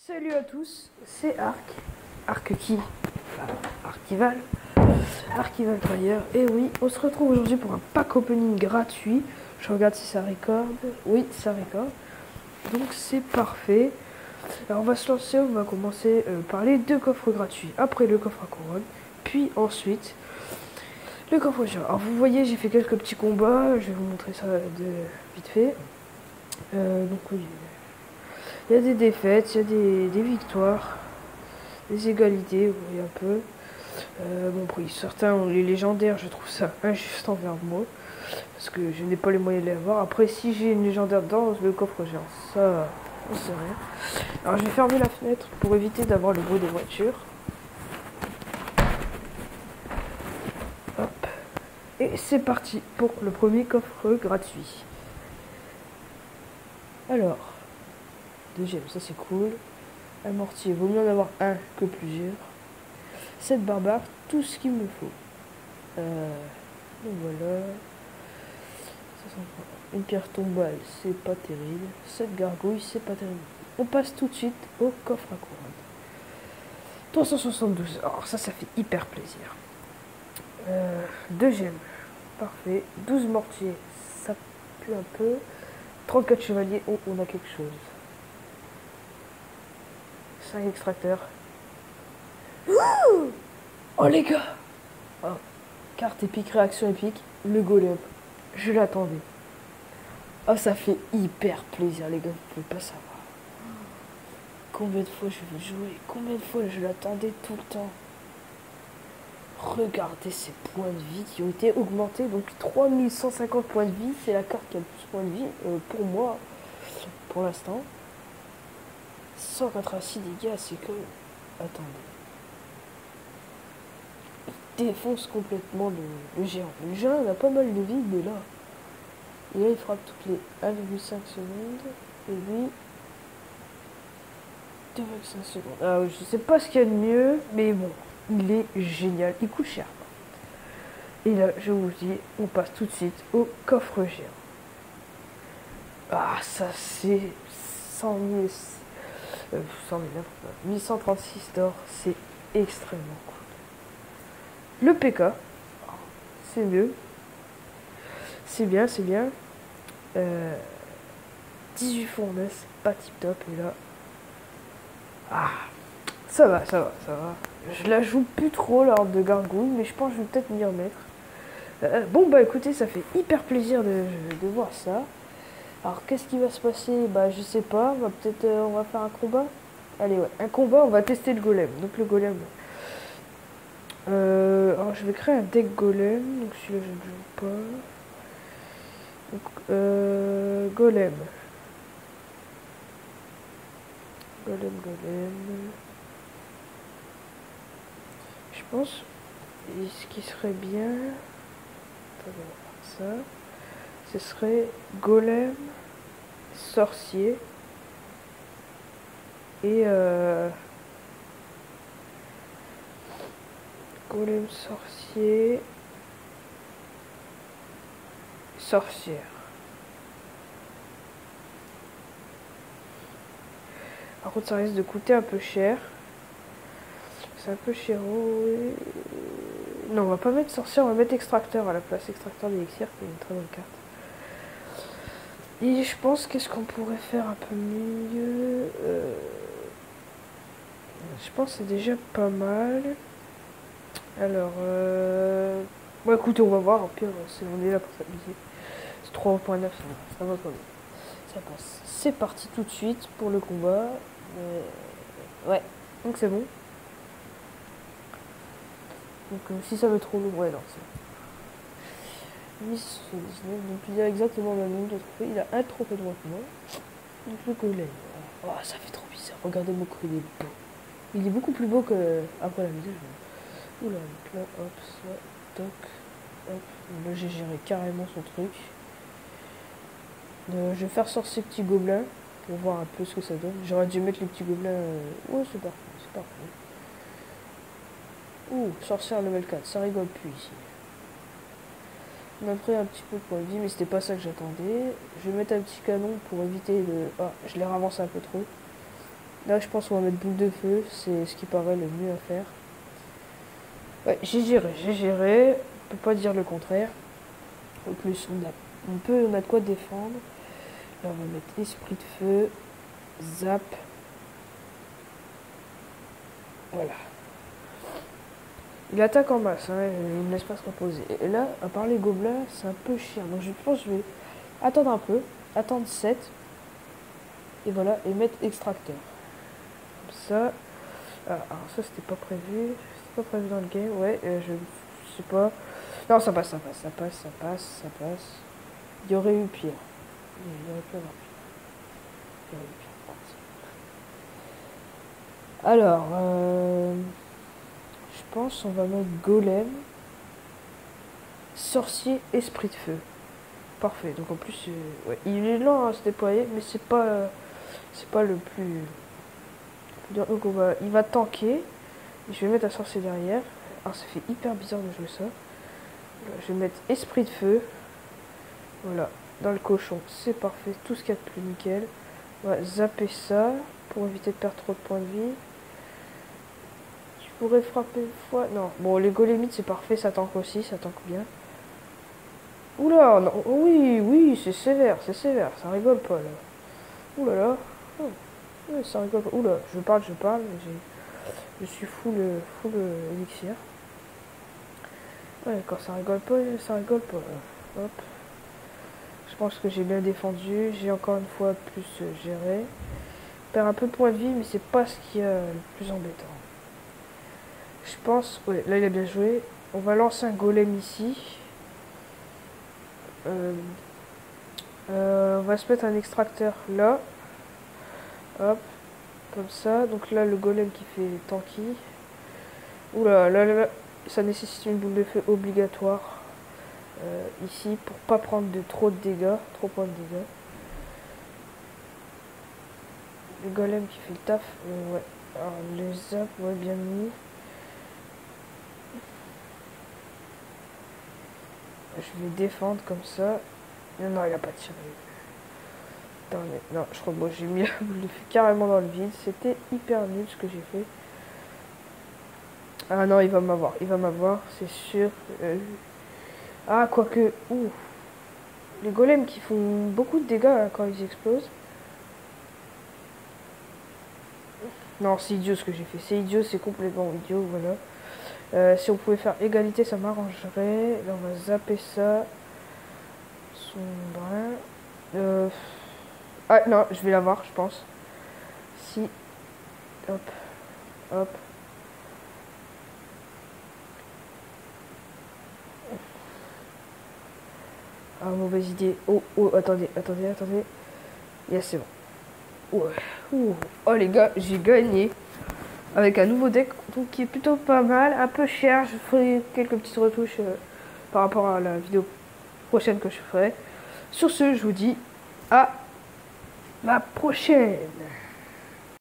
Salut à tous, c'est Arc. Arc qui Archival. Archival Trayer. Et oui, on se retrouve aujourd'hui pour un pack opening gratuit. Je regarde si ça recorde. Oui, ça recorde. Donc c'est parfait. Alors on va se lancer, on va commencer par les deux coffres gratuits. Après le coffre à couronne. Puis ensuite le coffre géant. Alors vous voyez, j'ai fait quelques petits combats. Je vais vous montrer ça vite fait. Donc oui. Il y a des défaites, il y a des victoires, des égalités, vous voyez un peu. Bon, pour certains ont les légendaires, je trouve ça injuste envers moi, parce que je n'ai pas les moyens de les avoir. Après, si j'ai une légendaire dans le coffre géant, ça, on sait rien. Alors, je vais fermer la fenêtre pour éviter d'avoir le bruit des voitures. Hop. Et c'est parti pour le premier coffre gratuit. Alors, deuxième, ça c'est cool. Un mortier, vaut mieux en avoir un que plusieurs. 7 barbares, tout ce qu'il me faut. Donc voilà. Une pierre tombale, c'est pas terrible. 7 gargouilles, c'est pas terrible. On passe tout de suite au coffre à couronne. 372. Alors ça fait hyper plaisir. Deuxième. Parfait. 12 mortiers, ça pue un peu. 34 chevaliers, oh, on a quelque chose. 5 extracteurs. Oh les gars! Oh. Carte épique, réaction épique, le golem. Je l'attendais. Oh, ça fait hyper plaisir, les gars, vous pouvez pas savoir. Combien de fois je vais jouer, combien de fois je l'attendais tout le temps. Regardez ces points de vie qui ont été augmentés. Donc 3150 points de vie, c'est la carte qui a le plus de points de vie pour moi, pour l'instant. 186 dégâts, c'est que... Attendez. Il défonce complètement le géant. Le géant a pas mal de vie, mais là... Et là, il frappe toutes les 1,5 secondes. Et lui... 2,5 secondes. Alors, je sais pas ce qu'il y a de mieux, mais bon, il est génial. Il coûte cher. Et là, je vous dis, on passe tout de suite au coffre géant. Ah, ça c'est 100 000... 100 000, 1136 d'or, c'est extrêmement cool. Le PK, c'est mieux. C'est bien, c'est bien. 18 fournaise, pas tip top. Et là, ah, ça va. Je la joue plus trop l'ordre de gargouille, mais je pense que je vais peut-être m'y remettre. Bon bah écoutez, ça fait hyper plaisir de voir ça. Alors qu'est-ce qui va se passer? Bah je sais pas, on va faire un combat. Allez ouais, un combat, on va tester le golem. Donc le golem. Alors je vais créer un deck golem, donc celui-là je ne joue pas. Donc golem. Golem. Je pense ce qui serait bien. Attendez, on va faire ça. Ce serait golem, sorcier et golem, sorcier, sorcière. Par contre, ça risque de coûter un peu cher. C'est un peu cher. Non, on va pas mettre sorcière, on va mettre extracteur à la place. Extracteur d'élixir, qui est une très bonne carte. Et je pense qu'est-ce qu'on pourrait faire un peu mieux. Je pense que c'est déjà pas mal. Alors, bon écoutez, on va voir. Au pire, on est là pour s'amuser. C'est 3.9, ça va pas mal. Ça passe. C'est parti tout de suite pour le combat. Ouais, donc c'est bon. Donc si ça veut trop long, ouais non, c'est bon. 1079, donc il a exactement le même nombre de trophées. Il a un trophée de moins que moi. Donc le golem. Oh, ça fait trop bizarre. Regardez mon cru, il est beau. Il est beaucoup plus beau que après la mise à jour. Oula, donc là, hop, ça, toc, hop. Là j'ai géré carrément son truc. Je vais faire sortir ces petits gobelins pour voir un peu ce que ça donne. J'aurais dû mettre les petits gobelins. Ouais, c'est parfait. Ouh, sorcière level 4, ça rigole plus ici. On a pris un petit peu de points de vie, mais c'était pas ça que j'attendais. Je vais mettre un petit canon pour éviter de... Ah, je l'ai ravancé un peu trop. Là, je pense qu'on va mettre boule de feu. C'est ce qui paraît le mieux à faire. Ouais, j'ai géré. On peut pas dire le contraire. En plus, on a de quoi défendre. Là, on va mettre esprit de feu. Zap. Voilà. Il attaque en masse, hein, il ne laisse pas se reposer. Et là, à part les gobelins, c'est un peu chiant. Donc je pense que je vais attendre un peu, attendre 7. Et voilà, et mettre extracteur. Comme ça. Ah, alors ça, c'était pas prévu. C'était pas prévu dans le game. Ouais, je sais pas. Non, ça passe. Il y aurait eu pire. Il y aurait pu avoir pire. Il y aurait eu pire. Alors, je pense on va mettre golem, sorcier, esprit de feu. Parfait. Donc en plus, ouais, il est lent à se déployer, mais c'est pas le plus dur. Donc il va tanker. Et je vais mettre un sorcier derrière. Alors ça fait hyper bizarre de jouer ça. Je vais mettre esprit de feu. Voilà, dans le cochon, c'est parfait. Tout ce qu'il y a de plus nickel. On va zapper ça pour éviter de perdre trop de points de vie. Je pourrais frapper une fois. Non, bon, les golémites c'est parfait, ça tank aussi, ça tank bien. Oula, non, oui, c'est sévère, ça rigole pas là. Oula là, oh, ouais, ça rigole pas. Oula, je parle, je suis full élixir. Ouais, quand ça rigole pas, ça rigole pas là. Hop. Je pense que j'ai bien défendu, j'ai encore une fois plus géré. Je perds un peu de points de vie, mais c'est pas ce qui est le plus embêtant. Je pense, ouais, là il a bien joué. On va lancer un golem ici. On va se mettre un extracteur là. Hop, comme ça. Donc là, le golem qui fait tanky. Oula, là, ça nécessite une boule de feu obligatoire. Ici, pour pas prendre trop de dégâts. Trop de dégâts. Le golem qui fait le taf. Ouais. Alors, les zap, ouais, bien mis. Je vais défendre comme ça. Non, il a pas tiré. Non, je crois que j'ai mis la boule de feu carrément dans le vide. C'était hyper nul ce que j'ai fait. Ah non, il va m'avoir, c'est sûr. Ah, quoique. Ouh. Les golems qui font beaucoup de dégâts hein, quand ils explosent. Non, c'est idiot ce que j'ai fait. C'est idiot, c'est complètement idiot, voilà. Si on pouvait faire égalité, ça m'arrangerait. Là, on va zapper ça. Son brin. Ah non, je vais l'avoir, je pense. Si. Hop. Hop. Ah, mauvaise idée. Oh, attendez. Yes, c'est bon. Ouais. Ouh. Oh les gars, j'ai gagné. Avec un nouveau deck donc, qui est plutôt pas mal. Un peu cher. Je ferai quelques petites retouches par rapport à la vidéo prochaine que je ferai. Sur ce, je vous dis à la prochaine.